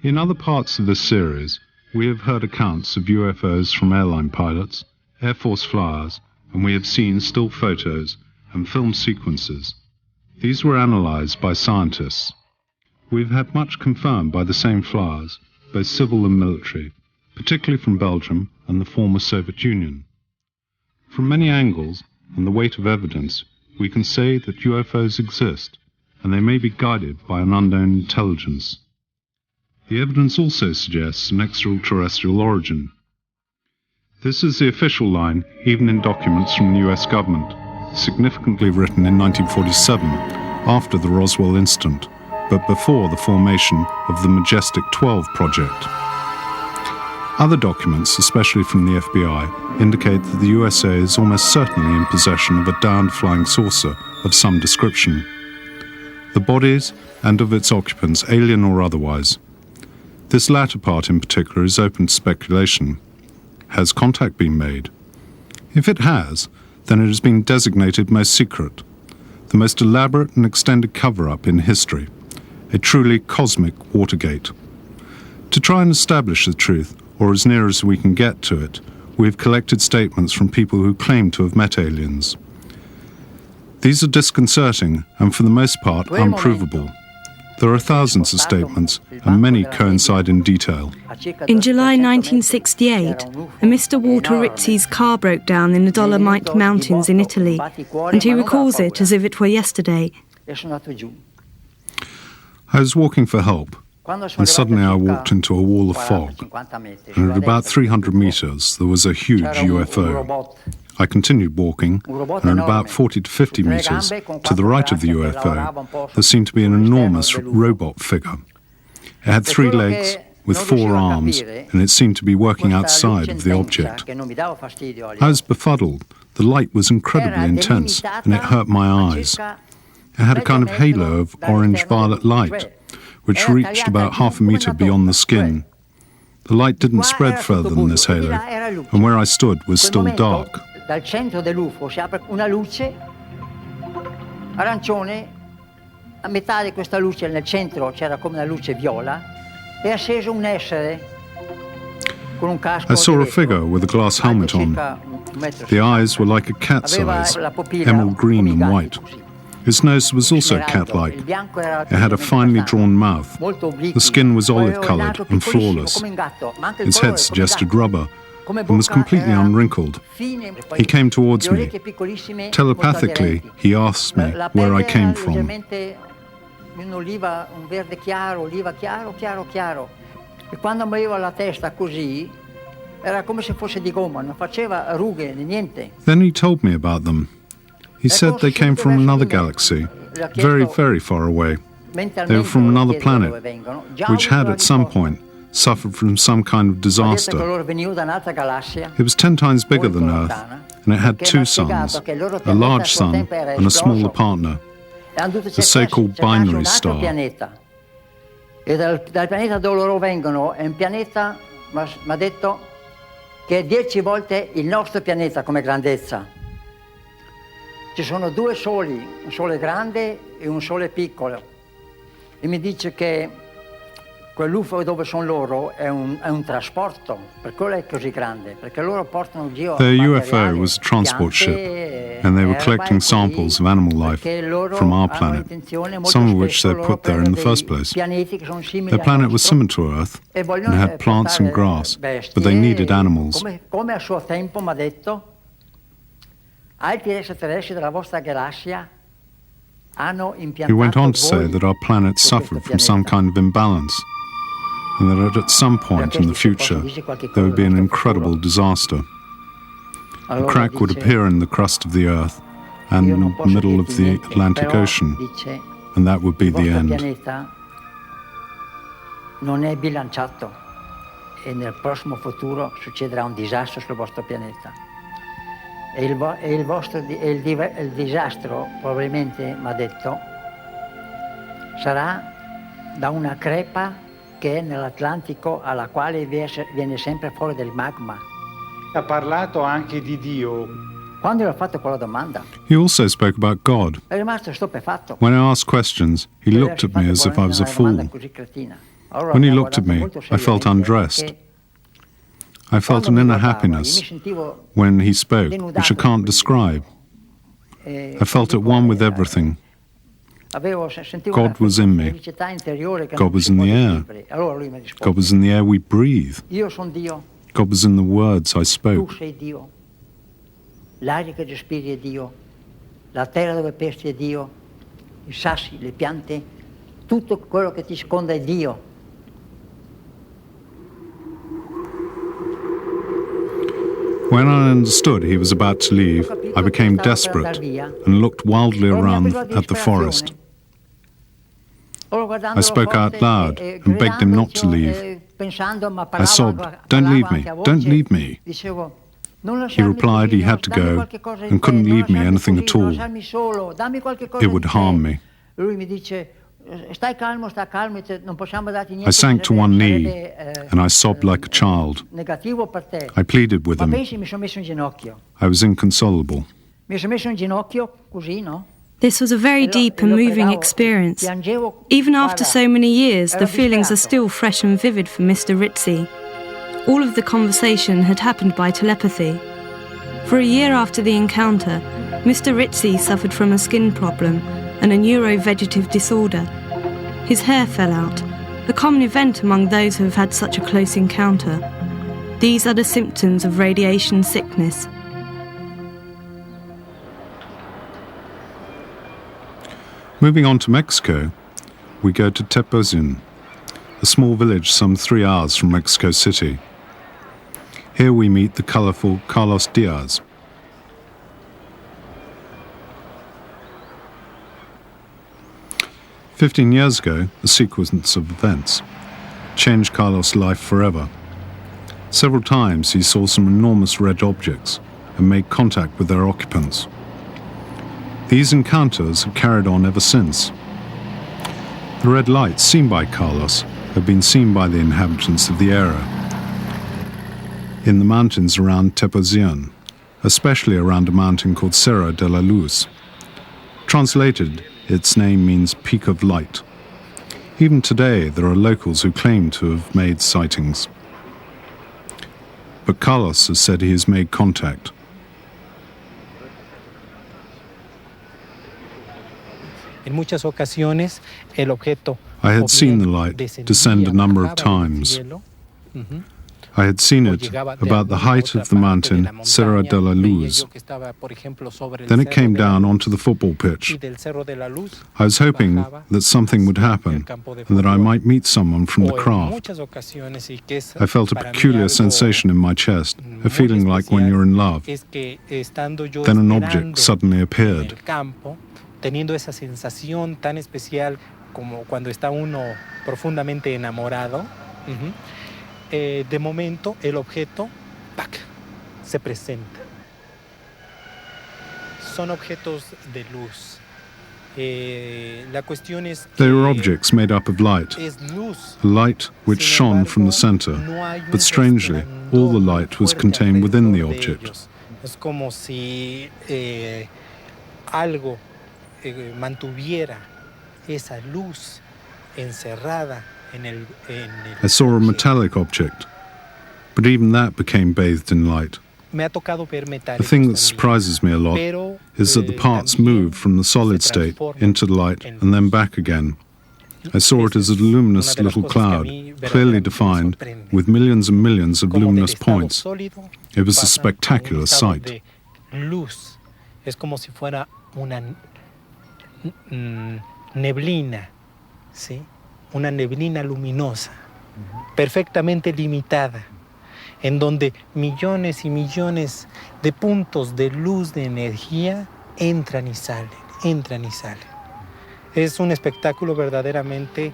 In other parts of this series, we have heard accounts of UFOs from airline pilots, Air Force flyers, and we have seen still photos and film sequences. These were analysed by scientists. We have had much confirmed by the same flyers, both civil and military, particularly from Belgium and the former Soviet Union. From many angles and the weight of evidence, we can say that UFOs exist, and they may be guided by an unknown intelligence. The evidence also suggests an extraterrestrial origin. This is the official line, even in documents from the US government, significantly written in 1947, after the Roswell incident, but before the formation of the Majestic 12 project. Other documents, especially from the FBI, indicate that the USA is almost certainly in possession of a downed flying saucer of some description. The bodies and of its occupants, alien or otherwise. This latter part in particular is open to speculation. Has contact been made? If it has, then it has been designated most secret, the most elaborate and extended cover-up in history, a truly cosmic Watergate. To try and establish the truth, or as near as we can get to it, we have collected statements from people who claim to have met aliens. These are disconcerting and for the most part unprovable. There are thousands of statements, and many coincide in detail. In July 1968, a Mr. Walter Rizzi's car broke down in the Dolomite Mountains in Italy, and he recalls it as if it were yesterday. I was walking for help, and suddenly I walked into a wall of fog, and at about 300 meters there was a huge UFO. I continued walking, and at about 40 to 50 meters to the right of the UFO, there seemed to be an enormous robot figure. It had 3 legs with 4 arms, and it seemed to be working outside of the object. I was befuddled. The light was incredibly intense, and it hurt my eyes. It had a kind of halo of orange-violet light, which reached about half a meter beyond the skin. The light didn't spread further than this halo, and where I stood was still dark. Dal centro dell'UFO si apre una luce arancione, a metà di questa luce nel centro c'era come una luce viola, e acceso un essere con un casco. I saw a figure with a glass helmet on. The eyes were like a cat's eyes, emerald green and white. His nose was also cat-like. It had a finely drawn mouth. The skin was olive-coloured and flawless. Its head suggested rubber, and was completely unwrinkled. He came towards me. Telepathically, he asked me where I came from. Then he told me about them. He said they came from another galaxy, very, very far away. They were from another planet, which had at some point suffered from some kind of disaster. It was 10 times bigger than Earth, and it had 2 suns, a large sun and a smaller partner, the so-called binary star. E dal pianeta dove loro vengono è un pianeta, mi ha detto, che è 10 volte il nostro pianeta come grandezza. Ci sono 2 soli, un sole grande e un sole piccolo. E mi dice che quell'UFO dove sono loro è un trasporto, per quello è così grande, perché loro portano giro. The UFO was a transport ship, and they were collecting samples of animal life from our planet, some of which they put there in the first place. Their planet was similar to Earth and had plants and grass, but they needed animals. Come a suo tempo mi ha detto, altri extraterrestri della vostra galassia hanno impiantato. He went on to say that our planet suffered from some kind of imbalance, and that at some point in the future there would be an incredible disaster. A crack would appear in the crust of the Earth and in the middle of the Atlantic Ocean, and that would be the end. Non è bilanciato e nel prossimo futuro succederà un disastro sul vostro pianeta. E il disastro probabilmente, mi ha detto, sarà da una crepa che è nell'Atlantico alla quale viene sempre fuori del magma. Ha parlato anche di Dio. Quando gli ho fatto quella domanda, He also spoke about God. è rimasto stupefatto. When I asked questions, he looked at me as if I was a fool. Così cretina. When he looked at me, I felt undressed. I felt an inner happiness when he spoke, which I can't describe. I felt at one with everything. God was in me. God was in the air. God was in the air we breathe. God was in the words I spoke. L'aria che respiri è Dio, la terra dove pesti è Dio, i sassi, le piante, tutto quello che ti sconda è Dio. When I understood he was about to leave, I became desperate and looked wildly around at the forest. I spoke out loud and begged him not to leave. I sobbed, "Don't leave me, don't leave me." He replied he had to go and couldn't leave me anything at all. It would harm me. I sank to one knee and I sobbed like a child. I pleaded with him. I was inconsolable. This was a very deep and moving experience. Even after so many years, the feelings are still fresh and vivid for Mr. Rizzi. All of the conversation had happened by telepathy. For a year after the encounter, Mr. Rizzi suffered from a skin problem and a neurovegetative disorder. His hair fell out, a common event among those who have had such a close encounter. These are the symptoms of radiation sickness. Moving on to Mexico, we go to Tepoztlán, a small village some 3 hours from Mexico City. Here we meet the colourful Carlos Diaz. "15 years ago, a sequence of events changed Carlos' life forever. Several times he saw some enormous red objects and made contact with their occupants. These encounters have carried on ever since. The red lights seen by Carlos have been seen by the inhabitants of the area in the mountains around Tepoztlán, especially around a mountain called Cerro de la Luz. Translated, its name means Peak of Light. Even today, there are locals who claim to have made sightings. But Carlos has said he has made contact. I had seen the light descend a number of times. I had seen it about the height of the mountain Cerro de la Luz. Then it came down onto the football pitch. I was hoping that something would happen and that I might meet someone from the craft. I felt a peculiar sensation in my chest, a feeling like when you're in love. Then an object suddenly appeared. Teniendo esa sensación tan especial como cuando está uno profundamente enamorado, de momento el objeto ¡pac!, se presenta. Son objetos de luz. La cuestión es que they were objects made up of light, a light which shone from the center, but strangely, all the light was contained within the object. Es como si algo mantuviera esa luz encerrada en el I saw a metallic object, but even that became bathed in light. Me ha tocado ver metálicos The thing that también, surprises me a lot is that the parts moved from the solid state into the light and then back again. I saw it as a luminous little cloud, clearly defined, with millions and millions of luminous points. It was a spectacular sight. Luz. Es como si fuera una neblina, ¿sí? Una neblina luminosa, perfectamente limitada, en donde millones y millones de puntos de luz, de energía, entran y salen, entran y salen. Es un espectáculo verdaderamente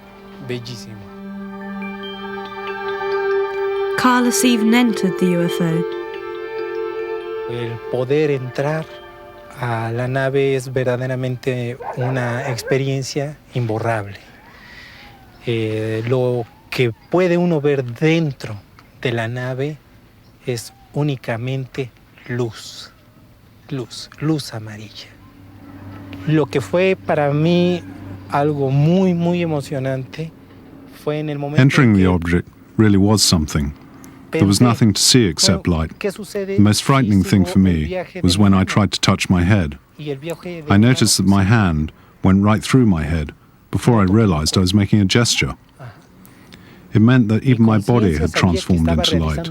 bellísimo. Carlos even entered the UFO. El poder entrar a la nave es verdaderamente una experiencia imborrable. Lo que puede uno ver dentro de la nave es únicamente luz, luz, luz amarilla. Lo que fue para mí algo muy, muy emocionante Entering the object really was something. There was nothing to see except light. The most frightening thing for me was when I tried to touch my head. I noticed that my hand went right through my head before I realized I was making a gesture. It meant that even my body had transformed into light.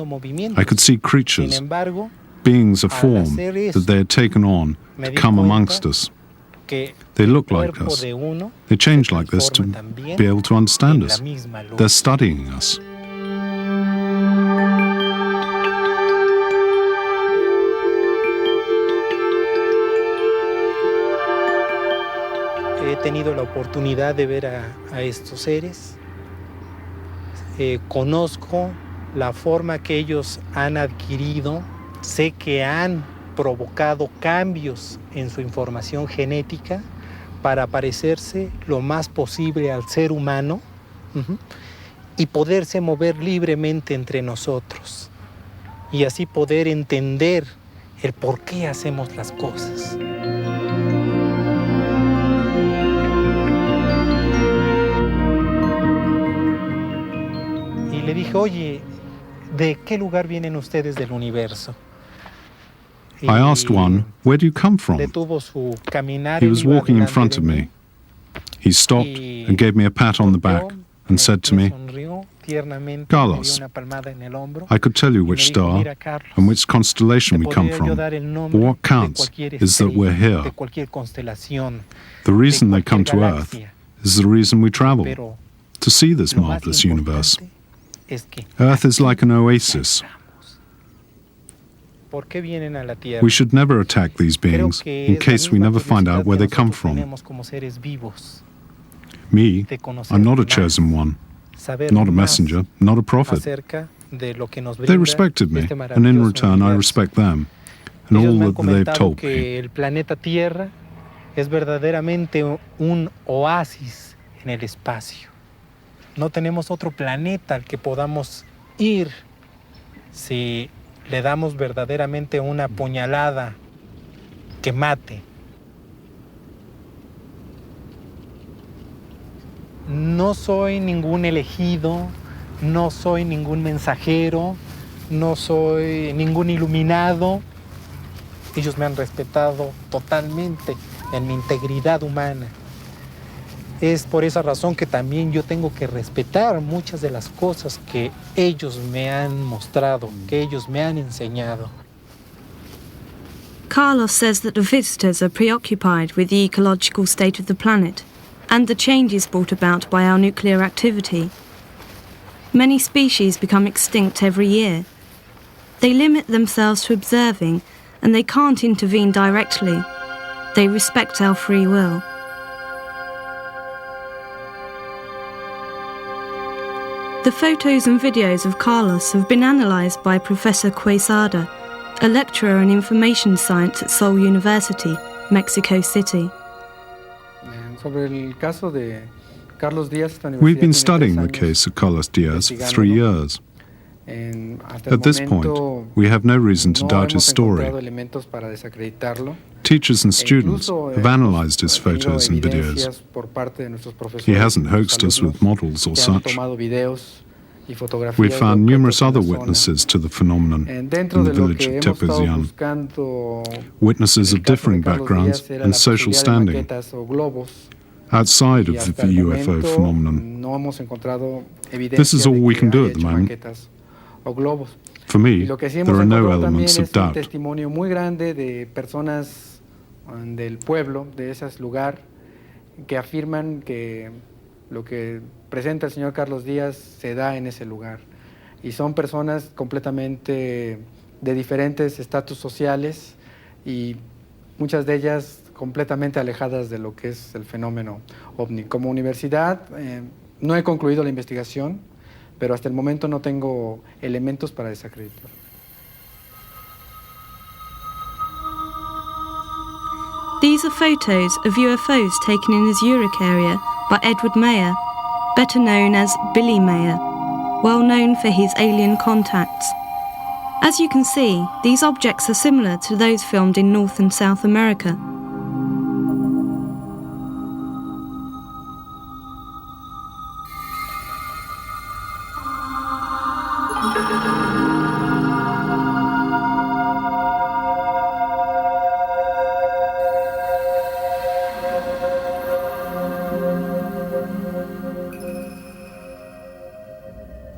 I could see creatures, beings of form that they had taken on to come amongst us. They look like us. They change like this to be able to understand us. They're studying us. He tenido la oportunidad de ver a estos seres. Conozco la forma que ellos han adquirido. Sé que han provocado cambios en su información genética para parecerse lo más posible al ser humano y poderse mover libremente entre nosotros y así poder entender el por qué hacemos las cosas. Y le dije, oye, ¿de qué lugar vienen ustedes del universo? I asked one, "Where do you come from?" He was walking in front of me. He stopped and gave me a pat on the back and said to me, "Carlos, I could tell you which star and which constellation we come from, but what counts is that we're here. The reason they come to Earth is the reason we travel, to see this marvelous universe. Earth is like an oasis. We should never attack these beings in case we never find out where they come from. Me, I'm not a chosen one, not a messenger, not a prophet. They respected me, and in return I respect them, and all that they've told me. El planeta Tierra es verdaderamente un oasis en el espacio. No tenemos otro planeta al que podamos ir si le damos verdaderamente una puñalada que mate. No soy ningún elegido, no soy ningún mensajero, no soy ningún iluminado. Ellos me han respetado totalmente en mi integridad humana. Es por esa razón que también yo tengo que respetar muchas de las cosas que ellos me han mostrado, que ellos me han enseñado. Carlos says that the visitors are preoccupied with the ecological state of the planet and the changes brought about by our nuclear activity. Many species become extinct every year. They limit themselves to observing, and they can't intervene directly. They respect our free will. The photos and videos of Carlos have been analysed by Professor Quesada, a lecturer in information science at Seoul University, Mexico City. We've been studying the case of Carlos Diaz for 3 years. At this point, we have no reason to doubt his story. Teachers and students have analysed his photos and videos. He hasn't hoaxed us with models or such. We've found numerous other witnesses to the phenomenon in the village of Tepezian, witnesses of differing backgrounds and social standing. Outside of the UFO phenomenon, this is all we can do at the moment. For me, there are no elements of doubt. Testimonio muy grande de personas del pueblo, de ese lugar, que afirman que lo que presenta el señor Carlos Díaz se da en ese lugar. Y son personas completamente de diferentes estatus sociales y muchas de ellas completamente alejadas de lo que es el fenómeno ovni. Como universidad no he concluido la investigación, pero hasta el momento no tengo elementos para desacreditar. These are photos of UFOs taken in the Zurich area by Edward Mayer, better known as Billy Mayer, well known for his alien contacts. As you can see, these objects are similar to those filmed in North and South America.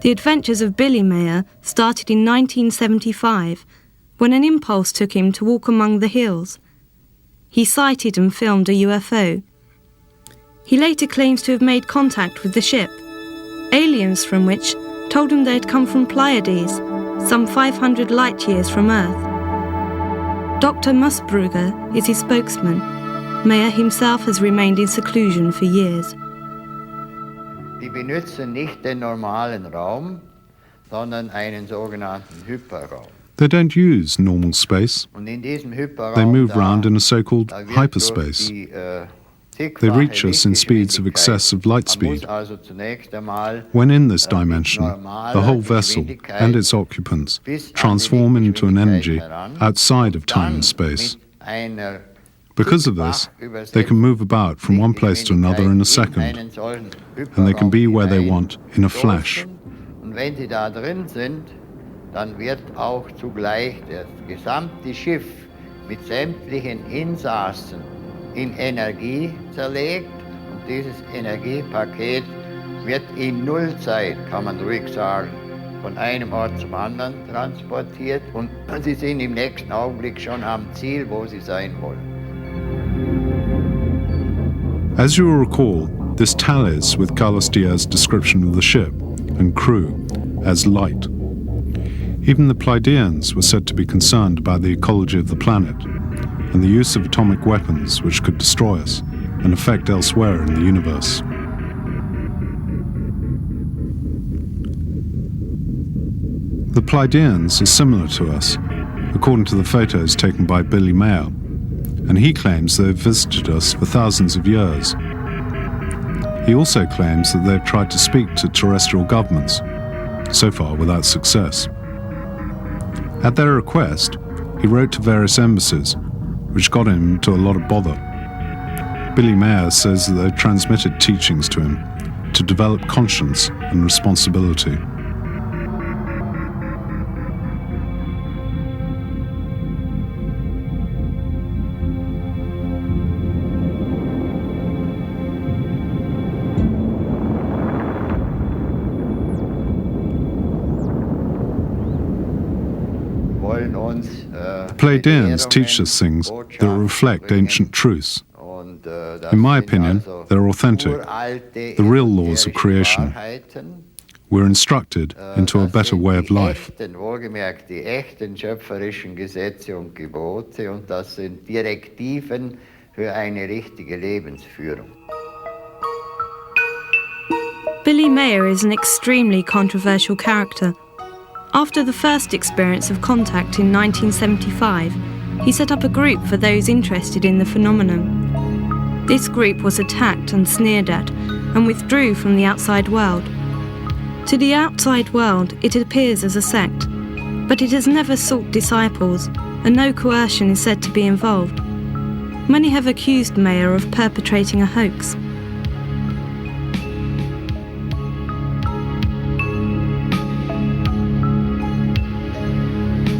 The adventures of Billy Mayer started in 1975, when an impulse took him to walk among the hills. He sighted and filmed a UFO. He later claims to have made contact with the ship, aliens from which told him they had come from Pleiades, some 500 light-years from Earth. Dr. Musbrugger is his spokesman. Mayer himself has remained in seclusion for years. Die benutzen nicht den normalen Raum, sondern einen sogenannten Hyperraum. They don't use normal space. Und in diesem Hyperraum, They move around in a so-called hyperspace. They reach us in speeds of excess of light speed. When in this dimension, the whole vessel and its occupants transform into an energy outside of time and space. Because of this, they can move about from one place to another in a second, and they can be where they want in a flash. Und wenn sie da drin sind, dann wird auch zugleich das gesamte Schiff mit sämtlichen Insassen in Energie zerlegt. Und dieses Energiepaket wird in Nullzeit, kann man ruhig sagen, von einem Ort zum anderen transportiert. Und sie sind im nächsten Augenblick schon am Ziel, wo sie sein wollen. As you will recall, this tallies with Carlos Diaz's description of the ship and crew as light. Even the Pleiadians were said to be concerned about the ecology of the planet and the use of atomic weapons which could destroy us and affect elsewhere in the universe. The Pleiadians are similar to us, according to the photos taken by Billy Mayer, and he claims they have visited us for thousands of years. He also claims that they have tried to speak to terrestrial governments, so far without success. At their request, he wrote to various embassies, which got him into a lot of bother. Billy Mayer says that they transmitted teachings to him to develop conscience and responsibility. Pleiadians teach us things that reflect ancient truths. In my opinion, they're authentic, the real laws of creation. We're instructed into a better way of life. Wohlgemerkt die echten schöpferischen Gesetze und Gebote, und das sind Direktiven für eine richtige Lebensführung. Billy Mayer is an extremely controversial character. After the first experience of contact in 1975, he set up a group for those interested in the phenomenon. This group was attacked and sneered at, and withdrew from the outside world. To the outside world, it appears as a sect, but it has never sought disciples, and no coercion is said to be involved. Many have accused Mayer of perpetrating a hoax.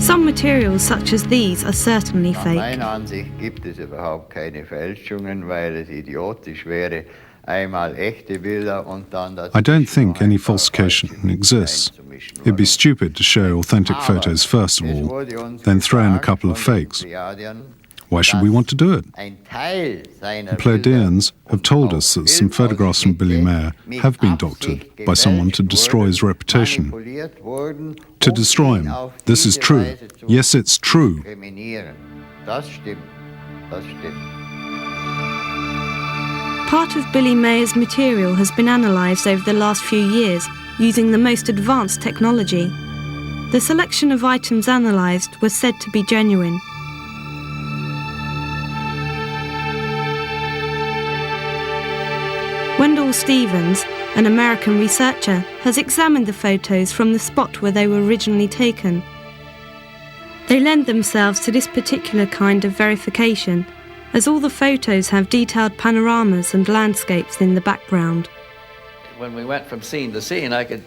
Some materials such as these are certainly fake. Nach meiner Ansicht gibt es überhaupt keine Fälschungen, weil es idiotisch wäre, einmal echte Bilder und dann das. I don't think any falsification exists. It'd be stupid to show authentic photos first of all, then throw in a couple of fakes. Why should we want to do it? The Pleiadians have told us that some photographs from Billy Mayer have been doctored by someone to destroy his reputation. To destroy him. This is true. Yes, it's true. Part of Billy Mayer's material has been analysed over the last few years using the most advanced technology. The selection of items analysed was said to be genuine. Wendell Stevens, an American researcher, has examined the photos from the spot where they were originally taken. They lend themselves to this particular kind of verification, as all the photos have detailed panoramas and landscapes in the background. When we went from scene to scene, I could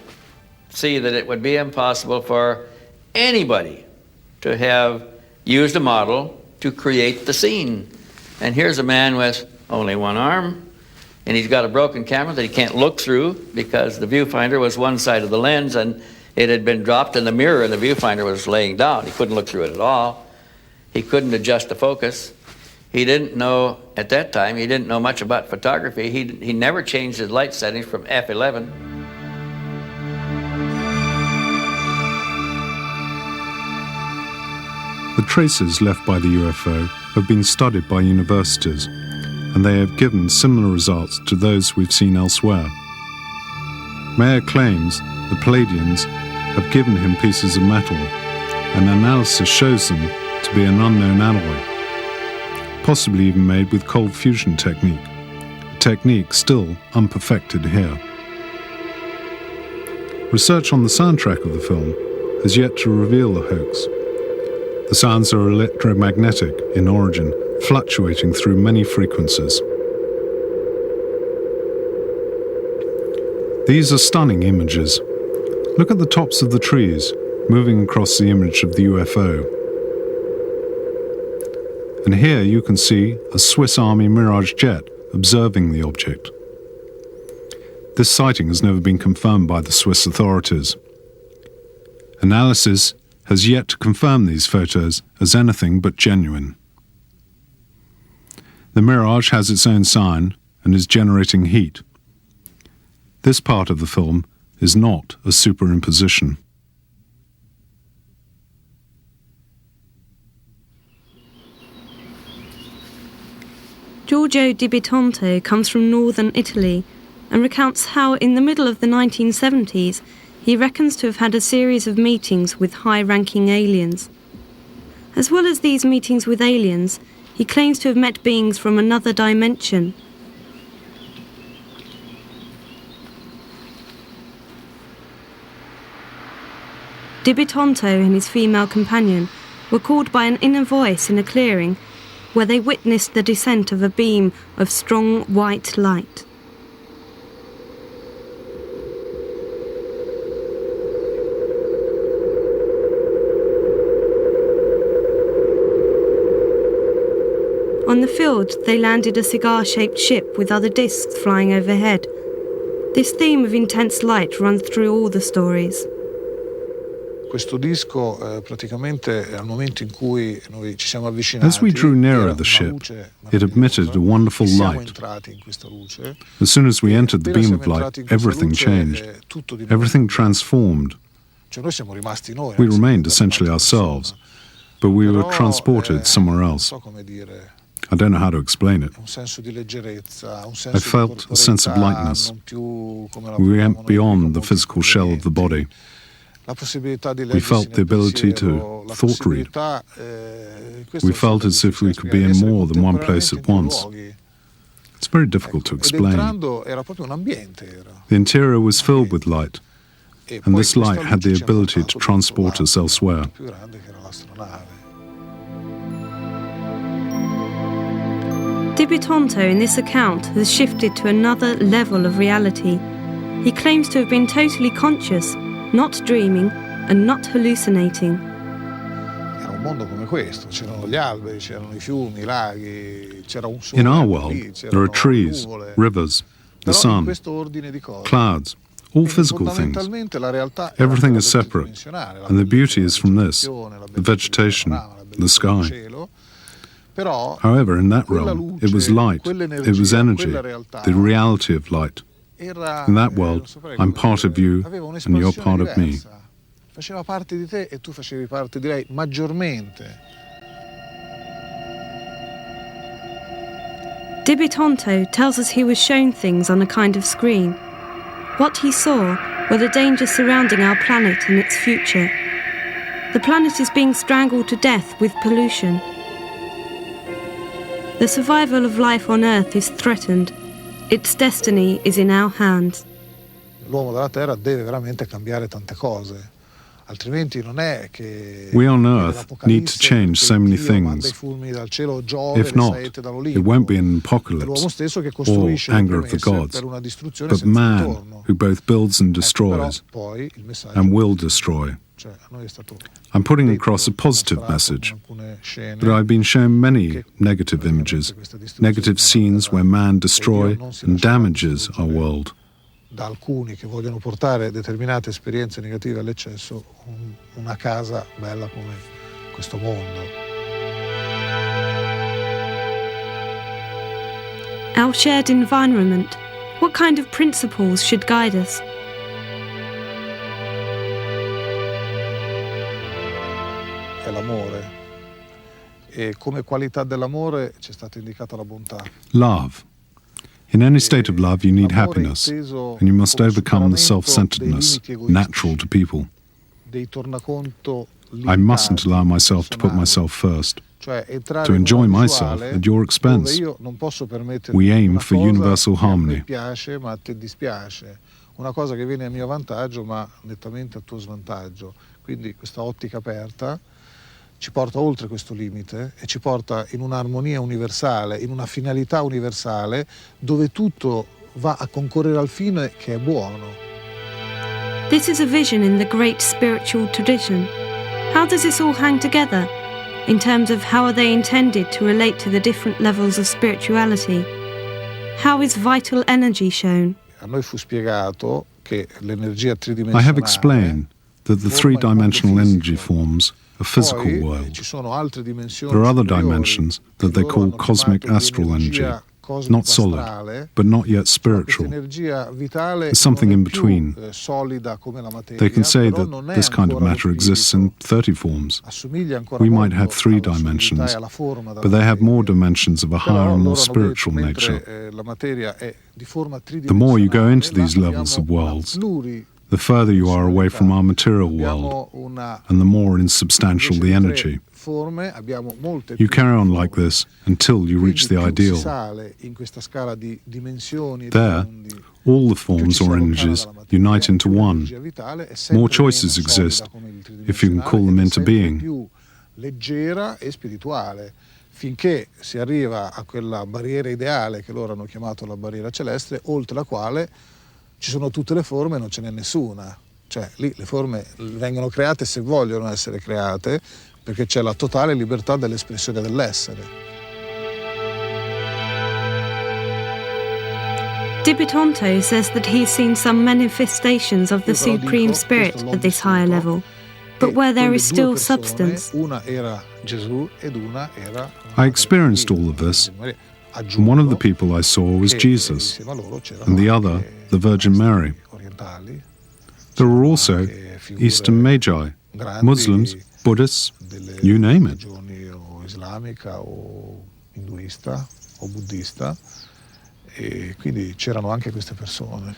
see that it would be impossible for anybody to have used a model to create the scene. And here's a man with only one arm, and he's got a broken camera that he can't look through because the viewfinder was one side of the lens and it had been dropped in the mirror and the viewfinder was laying down. He couldn't look through it at all. He couldn't adjust the focus. He didn't know, at that time, he didn't know much about photography. He never changed his light settings from f11. The traces left by the UFO have been studied by universities, and they have given similar results to those we've seen elsewhere. Mayer claims the Palladians have given him pieces of metal, and analysis shows them to be an unknown alloy, possibly even made with cold fusion technique, a technique still unperfected here. Research on the soundtrack of the film has yet to reveal the hoax. The sounds are electromagnetic in origin, fluctuating through many frequencies. These are stunning images. Look at the tops of the trees moving across the image of the UFO. And here you can see a Swiss Army Mirage jet observing the object. This sighting has never been confirmed by the Swiss authorities. Analysis has yet to confirm these photos as anything but genuine. The Mirage has its own sign and is generating heat. This part of the film is not a superimposition. Giorgio Di Bitonto comes from northern Italy and recounts how in the middle of the 1970s he reckons to have had a series of meetings with high-ranking aliens. As well as these meetings with aliens, he claims to have met beings from another dimension. Di Bitonto and his female companion were called by an inner voice in a clearing where they witnessed the descent of a beam of strong white light. On the field, they landed a cigar-shaped ship with other discs flying overhead. This theme of intense light runs through all the stories. Questo disco praticamente al momento in cui noi ci siamo avvicinati. As we drew nearer the ship, it emitted a wonderful light. As soon as we entered the beam of light, everything changed. Everything transformed. We remained essentially ourselves, but we were transported somewhere else. I don't know how to explain it. I felt a sense of lightness. We went beyond the physical shell of the body. We felt the ability to thought read. We felt as if we could be in more than one place at once. It's very difficult to explain. The interior was filled with light, and this light had the ability to transport us elsewhere. Di Bitonto in this account has shifted to another level of reality. He claims to have been totally conscious, not dreaming and not hallucinating. In our world, there are trees, rivers, the sun, clouds, all physical things. Everything is separate, and the beauty is from this, the vegetation, the sky. However, in that realm, it was light, it was energy, the reality of light. In that world, I'm part of you and you're part of me. Faceva parte di te e tu facevi parte di lei maggiormente. Di Bitonto tells us he was shown things on a kind of screen. What he saw were the dangers surrounding our planet and its future. The planet is being strangled to death with pollution. The survival of life on Earth is threatened. Its destiny is in our hands. L'uomo della Terra deve veramente cambiare tante cose. Altrimenti non è che we on Earth need to change so many things. If not, it won't be an apocalypse or anger of the gods, but man who both builds and destroys and will destroy. I'm putting across a positive message, but I've been shown many negative images, negative scenes where man destroys and damages our world. Da alcuni che vogliono portare determinate esperienze negative all'eccesso, una casa bella come questo mondo. Our shared environment, what kind of principles should guide us? È l'amore, e come qualità dell'amore c'è stata indicata la bontà. Love. In any state of love, you need happiness, and you must overcome the self-centeredness natural to people. I mustn't allow myself to put myself first, to enjoy myself at your expense. We aim for universal harmony. Una cosa che viene a mio vantaggio, ma nettamente a tuo svantaggio. Quindi questa ottica aperta ci porta oltre questo limite e ci porta in un'armonia universale, in una finalità universale, dove tutto va a concorrere al fine che è buono. This is a vision in the great spiritual tradition. How does this all hang together? In terms of how are they intended to relate to the different levels of spirituality? How is vital energy shown? A noi fu spiegato che l'energia tridimensionale. I have explained that the three-dimensional energy forms a physical world. There are other dimensions that they call cosmic astral energy, not solid, but not yet spiritual. There's something in between. They can say that this kind of matter exists in 30 forms. We might have 3 dimensions, but they have more dimensions of a higher and more spiritual nature. The more you go into these levels of worlds, the further you are away from our material world, and the more insubstantial the energy. You carry on like this until you reach the ideal. There, all the forms or energies unite into one. More choices exist, if you can call them into being. Finché si arriva a quella barriera ideale che loro hanno chiamato la barriera celeste, oltre la quale ci sono tutte le forme e non ce n'è nessuna. Cioè lì le forme vengono create se vogliono essere create, perché c'è la totale libertà dell'espressione dell'essere. Dibitonto says that he's seen some manifestations of the Supreme Spirit at this higher level, but where there is still substance. Una era Gesù ed una era I experienced all of this. And one of the people I saw was Jesus, and the other, the Virgin Mary. There were also Eastern Magi, Muslims, Buddhists, you name it. Islamica o induista o buddista, e quindi c'erano anche queste persone.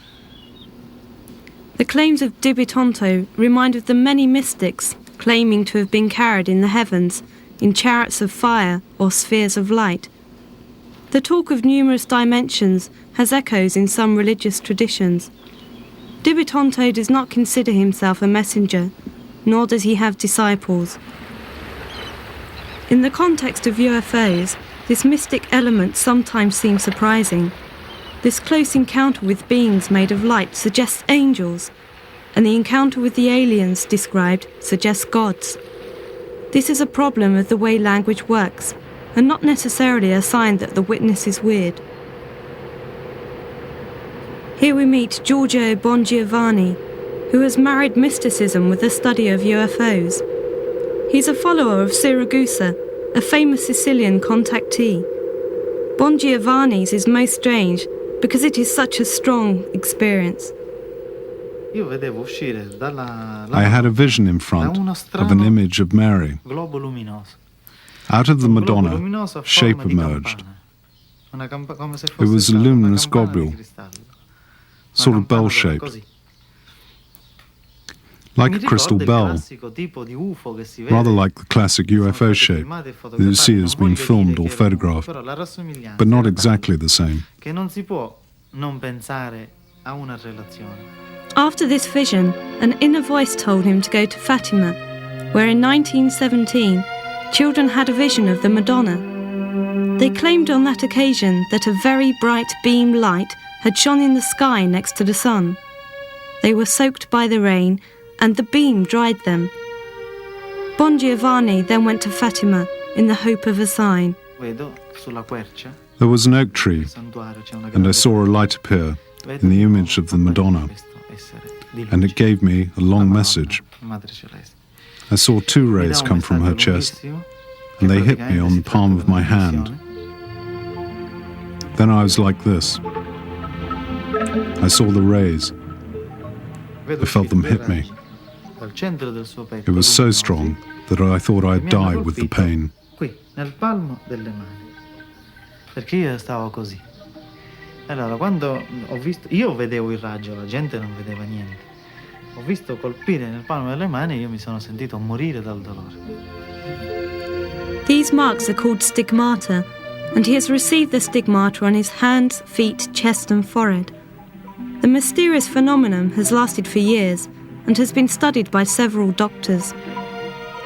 The claims of Dibitonto remind of the many mystics claiming to have been carried in the heavens in chariots of fire or spheres of light. The talk of numerous dimensions has echoes in some religious traditions. Dibitonto does not consider himself a messenger, nor does he have disciples. In the context of UFOs, this mystic element sometimes seems surprising. This close encounter with beings made of light suggests angels, and the encounter with the aliens described suggests gods. This is a problem of the way language works, and not necessarily a sign that the witness is weird. Here we meet Giorgio Bongiovanni, who has married mysticism with the study of UFOs. He's a follower of Siragusa, a famous Sicilian contactee. Bongiovanni's is most strange because it is such a strong experience. I had a vision in front of an image of Mary. Out of the Madonna, shape emerged. It was a luminous globule, sort of bell-shaped, like a crystal bell, rather like the classic UFO shape that you see has been filmed or photographed, but not exactly the same. After this vision, an inner voice told him to go to Fatima, where in 1917, children had a vision of the Madonna. They claimed on that occasion that a very bright beam light had shone in the sky next to the sun. They were soaked by the rain and the beam dried them. Bon Giovanni then went to Fatima in the hope of a sign. There was an oak tree, and I saw a light appear in the image of the Madonna, and it gave me a long message. I saw 2 rays come from her chest, and they hit me on the palm of my hand. Then I was like this. I saw the rays. I felt them hit me. It was so strong that I thought I'd die with the pain. Qui, nel palmo delle mani. Perché io stavo così. Allora, quando ho visto, io vedevo il raggio, la gente non vedeva niente. Ho visto colpire nel palmo delle mani e io mi sono sentito morire dal dolore. These marks are called stigmata, and he has received the stigmata on his hands, feet, chest and forehead. The mysterious phenomenon has lasted for years and has been studied by several doctors.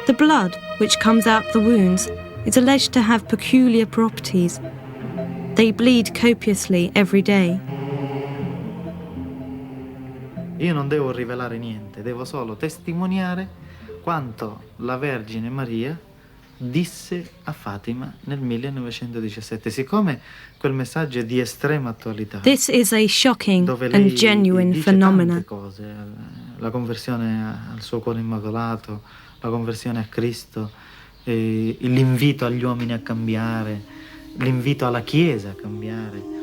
The blood, which comes out the wounds, is alleged to have peculiar properties. They bleed copiously every day. Io non devo rivelare niente, devo solo testimoniare quanto la Vergine Maria disse a Fatima nel 1917. Siccome quel messaggio è di estrema attualità. This is a shocking and genuine phenomenon. Cose, la conversione al suo cuore immacolato, la conversione a Cristo, l'invito agli uomini a cambiare, l'invito alla Chiesa a cambiare.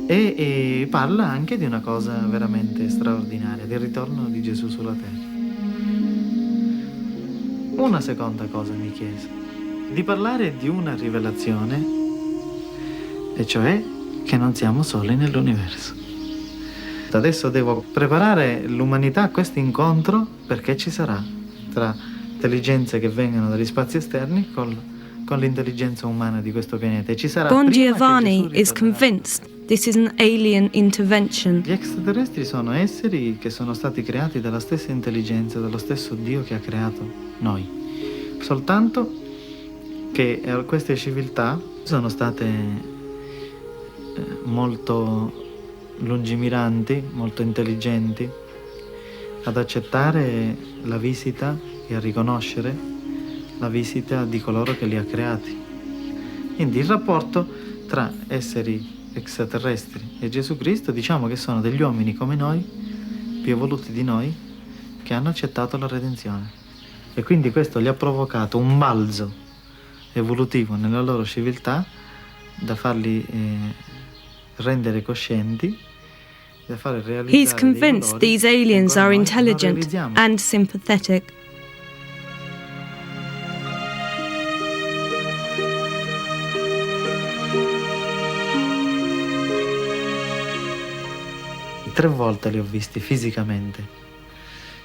E parla anche di una cosa veramente straordinaria, del ritorno di Gesù sulla terra. Una seconda cosa mi chiese, di parlare di una rivelazione, e cioè che non siamo soli nell'universo. Adesso devo preparare l'umanità a questo incontro, perché ci sarà tra intelligenze che vengono dagli spazi esterni con l'intelligenza umana di questo pianeta. E ci sarà Bon Giovanni is convinced this is an alien intervention. Gli extraterrestri sono esseri che sono stati creati dalla stessa intelligenza, dallo stesso Dio che ha creato noi. Soltanto che queste civiltà sono state molto lungimiranti, molto intelligenti ad accettare la visita e a riconoscere la visita di coloro che li ha creati. Quindi il rapporto tra esseri extraterrestri e Gesù Cristo, diciamo che sono degli uomini come noi, più evoluti di noi, che hanno accettato la redenzione. E quindi questo gli ha provocato un balzo evolutivo nella loro civiltà da farli rendere coscienti, da fare realizzare. He's convinced these aliens are intelligent and sympathetic. Tre volte li ho visti fisicamente.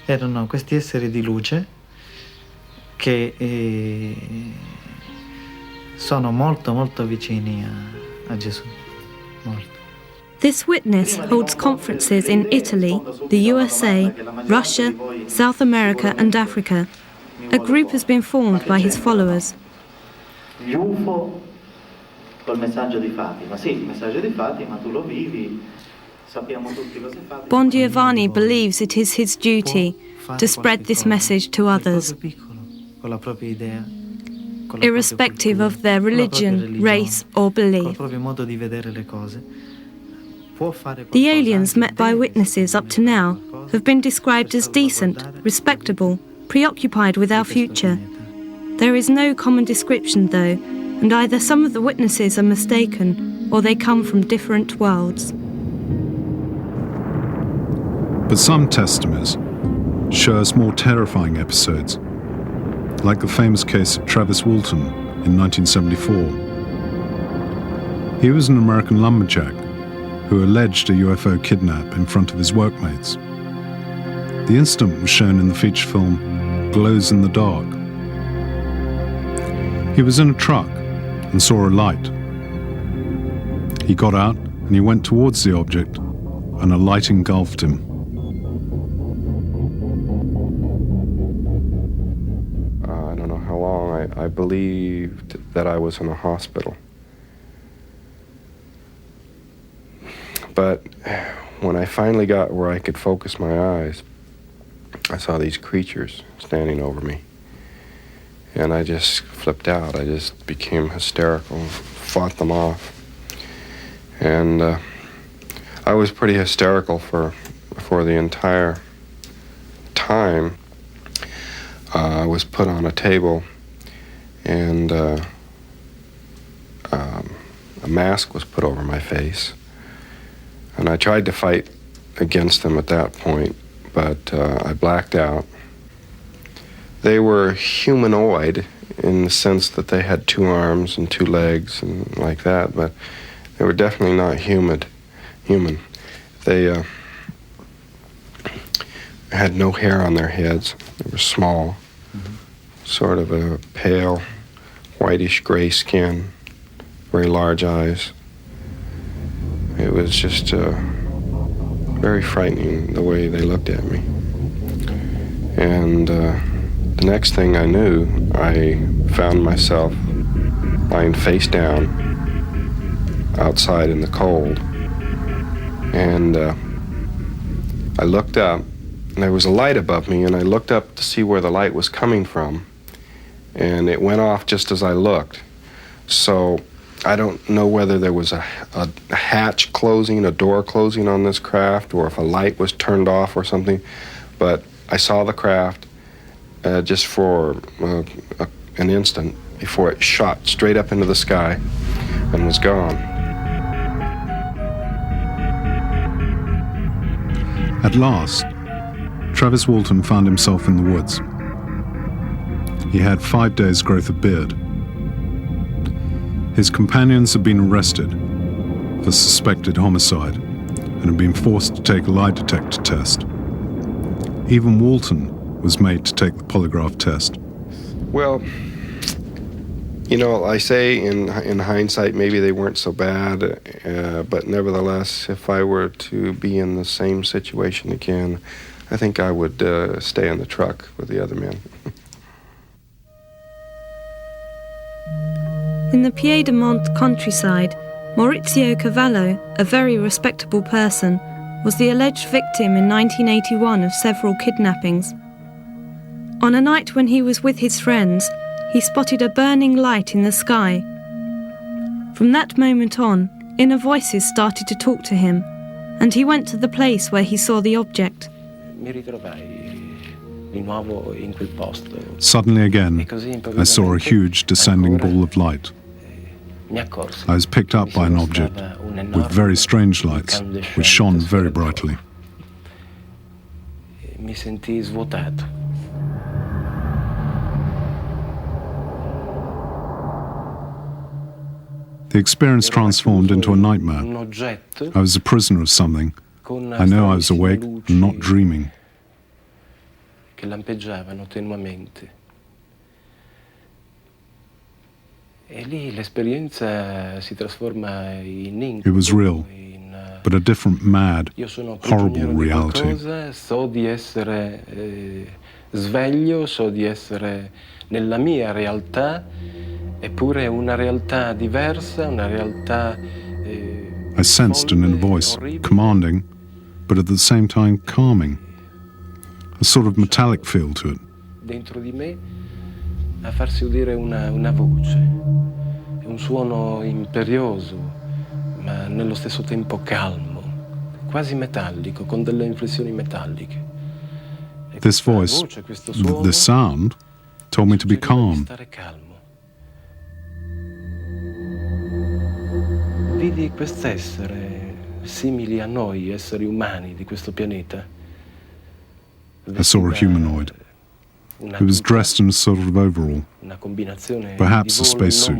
Erano questi esseri di luce che sono molto vicini a Gesù. Molto. This witness holds conferences in Italy, the USA, Russia, South America and Africa. A group has been formed by his followers. Gli UFO col messaggio di Fatima. Sì, il messaggio di Fatima tu lo vivi. Bon Giovanni believes it is his duty to spread this message to others, irrespective of their religion, race or belief. The aliens met by witnesses up to now have been described as decent, respectable, preoccupied with our future. There is no common description though, and either some of the witnesses are mistaken or they come from different worlds. But some testimonies show us more terrifying episodes, like the famous case of Travis Walton in 1974. He was an American lumberjack who alleged a UFO kidnap in front of his workmates. The incident was shown in the feature film Glows in the Dark. He was in a truck and saw a light. He got out and he went towards the object, and a light engulfed him. I believed that I was in a hospital. But when I finally got where I could focus my eyes, I saw these creatures standing over me. And I just flipped out. I just became hysterical, fought them off. And I was pretty hysterical for the entire time. I was put on a table, and a mask was put over my face. And I tried to fight against them at that point, but I blacked out. They were humanoid in the sense that they had 2 arms and 2 legs and like that, but they were definitely not human. They had no hair on their heads. They were small, sort of a pale, whitish gray skin, very large eyes. It was just very frightening the way they looked at me. And the next thing I knew, I found myself lying face down outside in the cold. And I looked up, and there was a light above me, and I looked up to see where the light was coming from. And it went off just as I looked. So I don't know whether there was a hatch closing, a door closing on this craft, or if a light was turned off or something. But I saw the craft just for an instant before it shot straight up into the sky and was gone. At last, Travis Walton found himself in the woods. He had 5 days' growth of beard. His companions had been arrested for suspected homicide and had been forced to take a lie detector test. Even Walton was made to take the polygraph test. Well, you know, I say in hindsight, maybe they weren't so bad, but nevertheless, if I were to be in the same situation again, I think I would stay in the truck with the other men. In the Piedmont countryside, Maurizio Cavallo, a very respectable person, was the alleged victim in 1981 of several kidnappings. On a night when he was with his friends, he spotted a burning light in the sky. From that moment on, inner voices started to talk to him, and he went to the place where he saw the object. Suddenly again, I saw a huge descending ball of light. I was picked up by an object with very strange lights, which shone very brightly. The experience transformed into a nightmare. I was a prisoner of something. I know I was awake and not dreaming. It was real, but a different, mad, horrible reality. So di essere sveglio, so di essere nella mia realtà, eppure una realtà diversa, una realtà. I sensed an inner voice, commanding, but at the same time calming. A sort of metallic feel to it. Dentro di me a farsi udire una voce, un suono imperioso, ma nello stesso tempo calmo, quasi metallico, con delle inflessioni metalliche. This voice, this sound, told me to be calm. Vidi quest'essere simili a noi, esseri umani di questo pianeta. I saw a humanoid. He was dressed in a sort of overall, perhaps a spacesuit.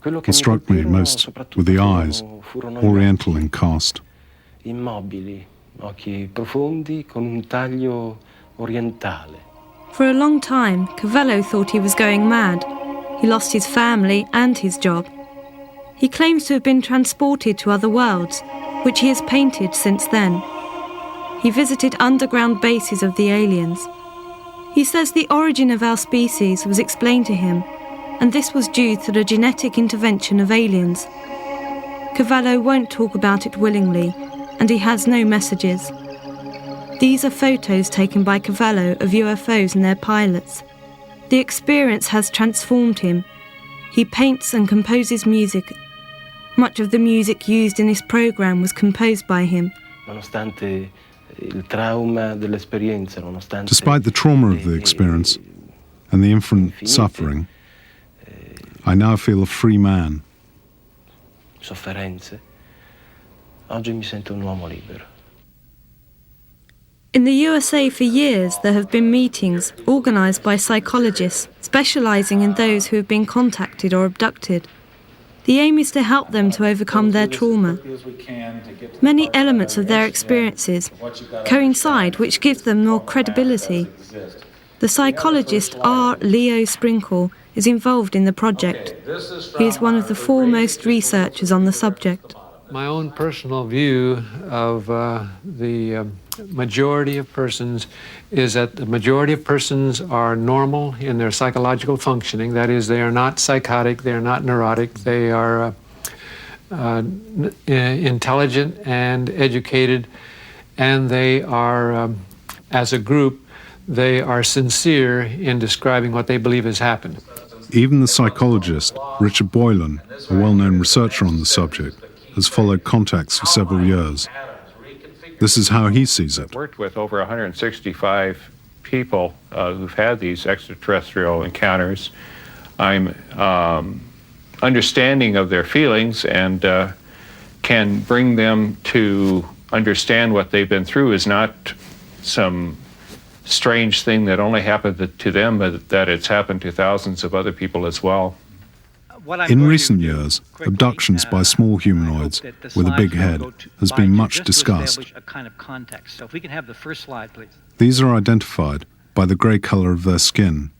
What struck me most were the eyes, oriental in cast. Immobili, occhi profondi con un taglio orientale. For a long time, Cavallo thought he was going mad. He lost his family and his job. He claims to have been transported to other worlds, which he has painted since then. He visited underground bases of the aliens. He says the origin of our species was explained to him, and this was due to the genetic intervention of aliens. Cavallo won't talk about it willingly, and he has no messages. These are photos taken by Cavallo of UFOs and their pilots. The experience has transformed him. He paints and composes music. Much of the music used in this program was composed by him. Despite the trauma of the experience and the infinite suffering, I now feel a free man. Oggi mi sento un uomo libero. In the USA for years there have been meetings organised by psychologists specialising in those who have been contacted or abducted. The aim is to help them to overcome their trauma. Many elements of their experiences coincide, which gives them more credibility. The psychologist R. Leo Sprinkle is involved in the project. He is one of the foremost researchers on the subject. My own personal view of the majority of persons is that the majority of persons are normal in their psychological functioning. That is, they are not psychotic, they are not neurotic, they are intelligent and educated, and they are, as a group, they are sincere in describing what they believe has happened. Even the psychologist, Richard Boylan, a well-known researcher on the subject, has followed contacts for several years. This is how he sees it. I've worked with over 165 people who've had these extraterrestrial encounters. I'm understanding of their feelings and can bring them to understand what they've been through is not some strange thing that only happened to them, but that it's happened to thousands of other people as well. In recent years, abductions by small humanoids with a big head has been much discussed. These are identified by the grey colour of their skin.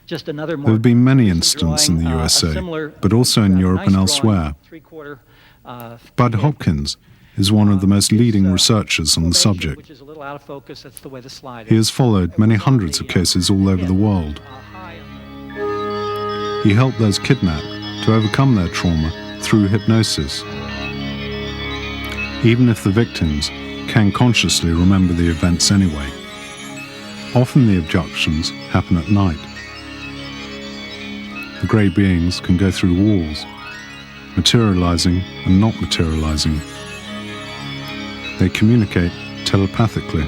There have been many incidents in the USA, but also in Europe and elsewhere. Bud Hopkins is one of the most leading researchers on the subject. He has followed many hundreds of cases all over the world. He helped those kidnapped to overcome their trauma through hypnosis, even if the victims can consciously remember the events anyway. Often the abductions happen at night. The grey beings can go through walls, materializing and not materializing. They communicate telepathically.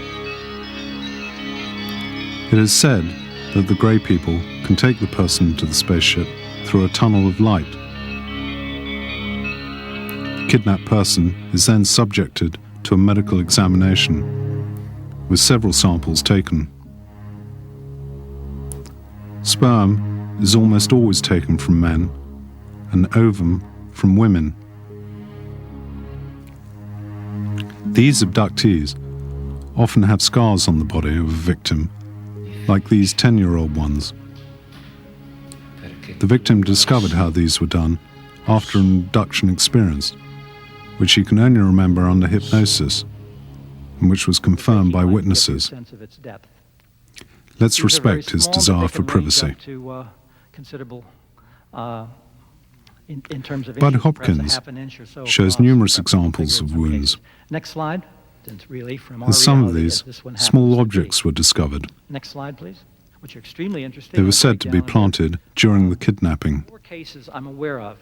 It is said that the grey people can take the person to the spaceship through a tunnel of light. The kidnapped person is then subjected to a medical examination, with several samples taken. Sperm is almost always taken from men, and ovum from women. These abductees often have scars on the body of a victim, like these 10-year-old ones. The victim discovered how these were done after an abduction experience, which he can only remember under hypnosis, and which was confirmed by witnesses. Let's respect his desire for privacy. Bud Hopkins shows numerous examples of wounds. Next slide. In some of these, small objects were discovered. Next slide, please. Which are extremely interesting. They were said to be planted during the kidnapping. 4 cases I'm aware of.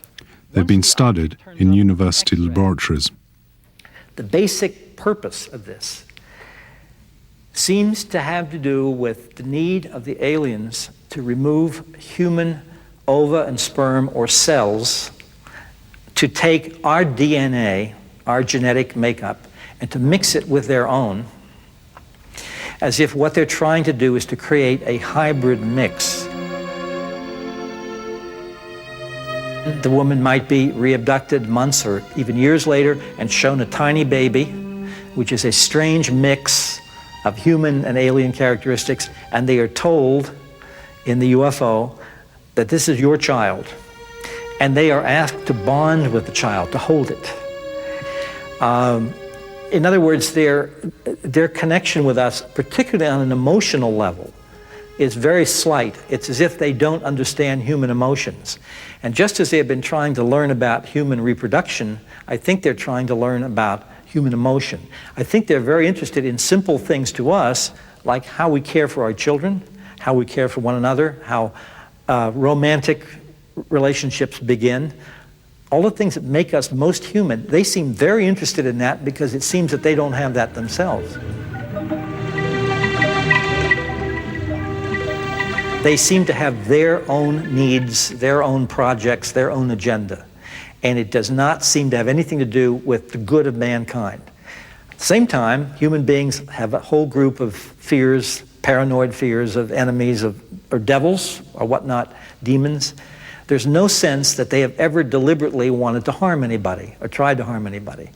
They've been studied in university laboratories. The basic purpose of this seems to have to do with the need of the aliens to remove human ova and sperm or cells to take our DNA, our genetic makeup, and to mix it with their own, as if what they're trying to do is to create a hybrid mix. The woman might be re-abducted months or even years later and shown a tiny baby, which is a strange mix of human and alien characteristics, and they are told in the UFO that this is your child, and they are asked to bond with the child, to hold it. In other words, their connection with us, particularly on an emotional level, is very slight. It's as if they don't understand human emotions. And just as they have been trying to learn about human reproduction, I think they're trying to learn about human emotion. I think they're very interested in simple things to us, like how we care for our children, how we care for one another, how romantic relationships begin. All the things that make us most human, they seem very interested in that because it seems that they don't have that themselves. They seem to have their own needs, their own projects, their own agenda. And it does not seem to have anything to do with the good of mankind. At the same time, human beings have a whole group of fears, paranoid fears of enemies or devils or whatnot, demons. There's no sense that they have ever deliberately wanted to harm anybody or tried to harm anybody.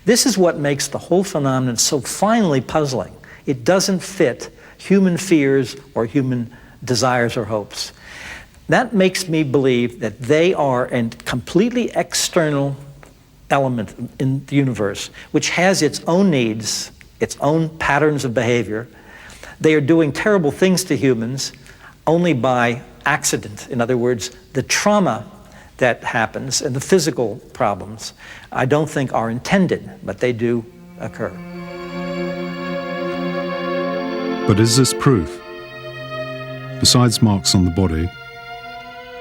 This is what makes the whole phenomenon so finely puzzling. It doesn't fit human fears or human desires or hopes. That makes me believe that they are a completely external element in the universe, which has its own needs, its own patterns of behavior. They are doing terrible things to humans only by accident. In other words, the trauma that happens and the physical problems, I don't think are intended, but they do occur. But is this proof? Besides marks on the body,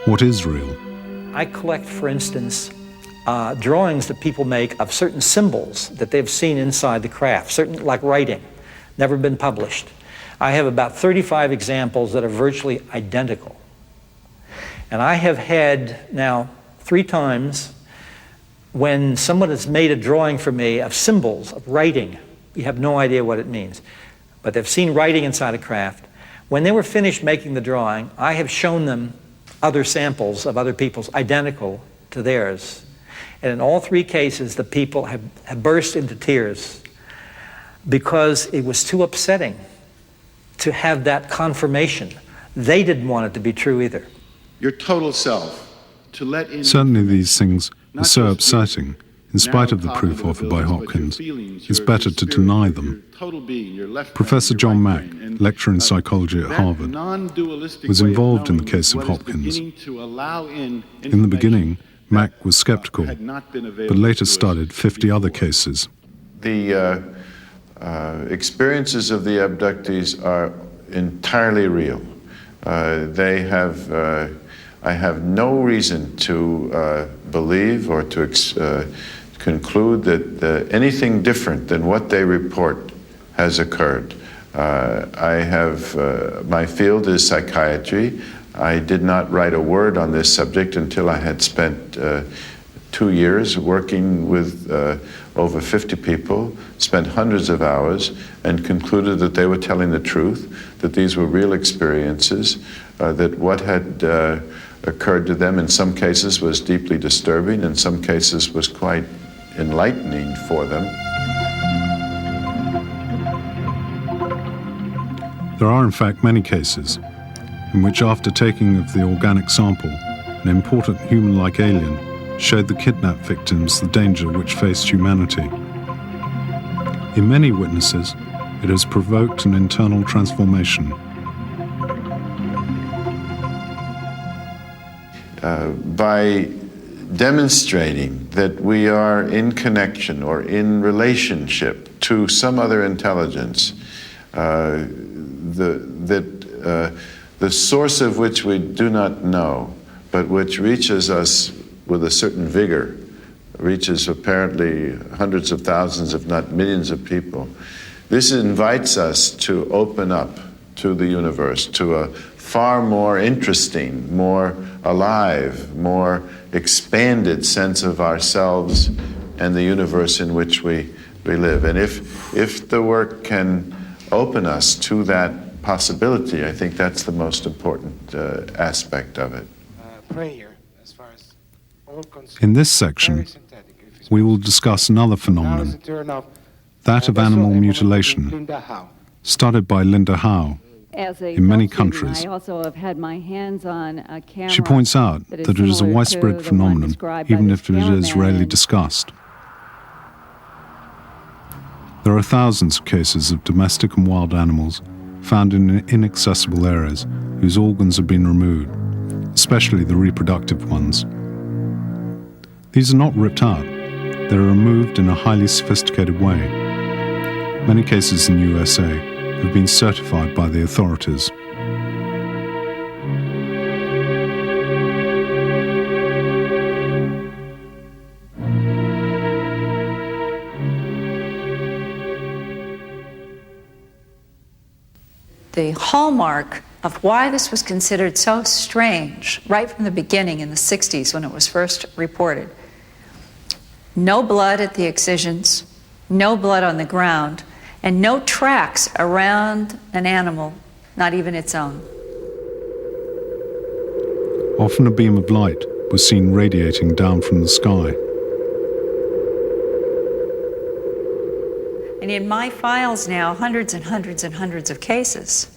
what is real? I collect, for instance, drawings that people make of certain symbols that they've seen inside the craft, certain like writing, never been published. I have about 35 examples that are virtually identical. And I have had now 3 times when someone has made a drawing for me of symbols, of writing. You have no idea what it means. But they've seen writing inside a craft. When they were finished making the drawing, I have shown them other samples of other people's identical to theirs. And in all 3 cases, the people have burst into tears because it was too upsetting to have that confirmation. They didn't want it to be true either. Your total self, to let in... Certainly these things are so upsetting, in spite of the proof offered by Hopkins, it's better to deny them. Professor John Mack, lecturer in psychology at Harvard, was involved in the case of Hopkins. In the beginning, Mack was skeptical, but later studied 50 other cases. The experiences of the abductees are entirely real. I have no reason to believe or to conclude that anything different than what they report has occurred. My field is psychiatry. I did not write a word on this subject until I had spent 2 years working with over 50 people, spent hundreds of hours, and concluded that they were telling the truth, that these were real experiences, that what had occurred to them in some cases was deeply disturbing, in some cases was quite enlightening for them. There are in fact many cases in which after taking of the organic sample, an important human-like alien showed the kidnapped victims the danger which faced humanity. In many witnesses, it has provoked an internal transformation. By demonstrating that we are in connection or in relationship to some other intelligence, the source of which we do not know, but which reaches us with a certain vigor, reaches apparently hundreds of thousands, if not millions of people. This invites us to open up to the universe, to a far more interesting, more alive, more expanded sense of ourselves and the universe in which we live. And if the work can open us to that possibility, I think that's the most important aspect of it. Prayer, as far as all concerned, in this section, we will discuss another phenomenon, that of animal mutilation, studied by Linda Howe in many countries. I also have had my hands on a camera. She points out that it is a widespread phenomenon, even if it is rarely discussed. There are thousands of cases of domestic and wild animals found in inaccessible areas whose organs have been removed, especially the reproductive ones. These are not ripped out, they are removed in a highly sophisticated way. Many cases in the USA have been certified by the authorities. The hallmark of why this was considered so strange right from the beginning in the 60s when it was first reported. No blood at the excisions, no blood on the ground, and no tracks around an animal, not even its own. Often a beam of light was seen radiating down from the sky. And in my files now, hundreds and hundreds and hundreds of cases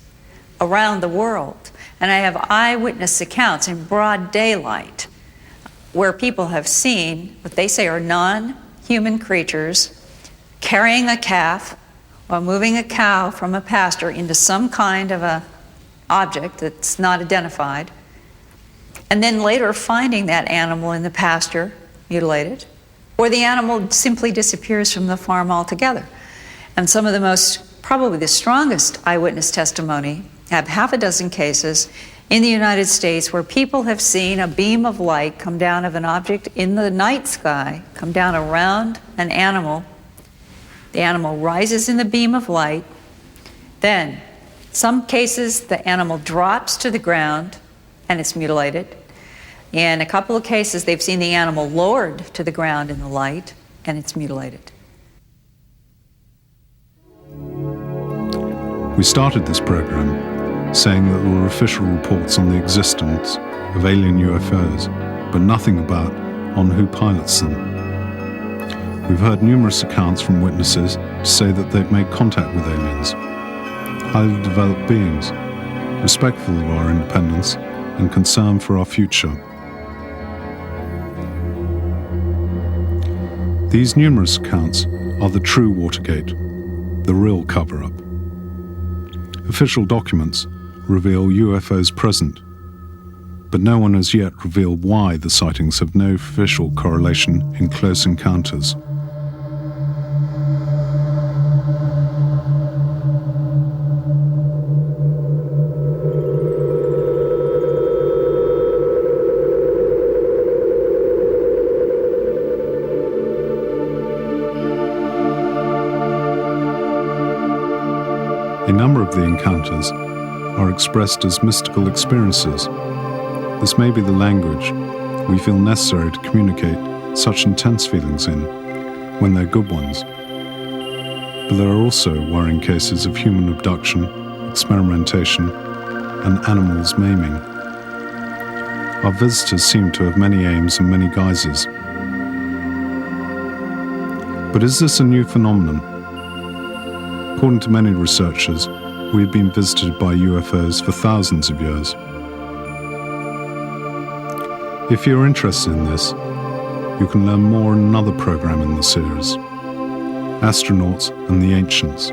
around the world. And I have eyewitness accounts in broad daylight where people have seen what they say are non-human creatures carrying a calf or moving a cow from a pasture into some kind of a object that's not identified, and then later finding that animal in the pasture mutilated, or the animal simply disappears from the farm altogether. And some of the most, probably the strongest eyewitness testimony have half a dozen cases in the United States where people have seen a beam of light come down of an object in the night sky, come down around an animal. The animal rises in the beam of light. Then, some cases, the animal drops to the ground and it's mutilated. In a couple of cases, they've seen the animal lowered to the ground in the light and it's mutilated. We started this program saying that there were official reports on the existence of alien UFOs, but nothing about on who pilots them. We've heard numerous accounts from witnesses to say that they've made contact with aliens, highly developed beings, respectful of our independence and concern for our future. These numerous accounts are the true Watergate, the real cover-up. Official documents reveal UFOs present, but no one has yet revealed why the sightings have no official correlation in close encounters. A number of the encounters are expressed as mystical experiences. This may be the language we feel necessary to communicate such intense feelings in, when they're good ones. But there are also worrying cases of human abduction, experimentation, and animals maiming. Our visitors seem to have many aims and many guises. But is this a new phenomenon? According to many researchers, we have been visited by UFOs for thousands of years. If you're interested in this, you can learn more in another program in the series, Astronauts and the Ancients.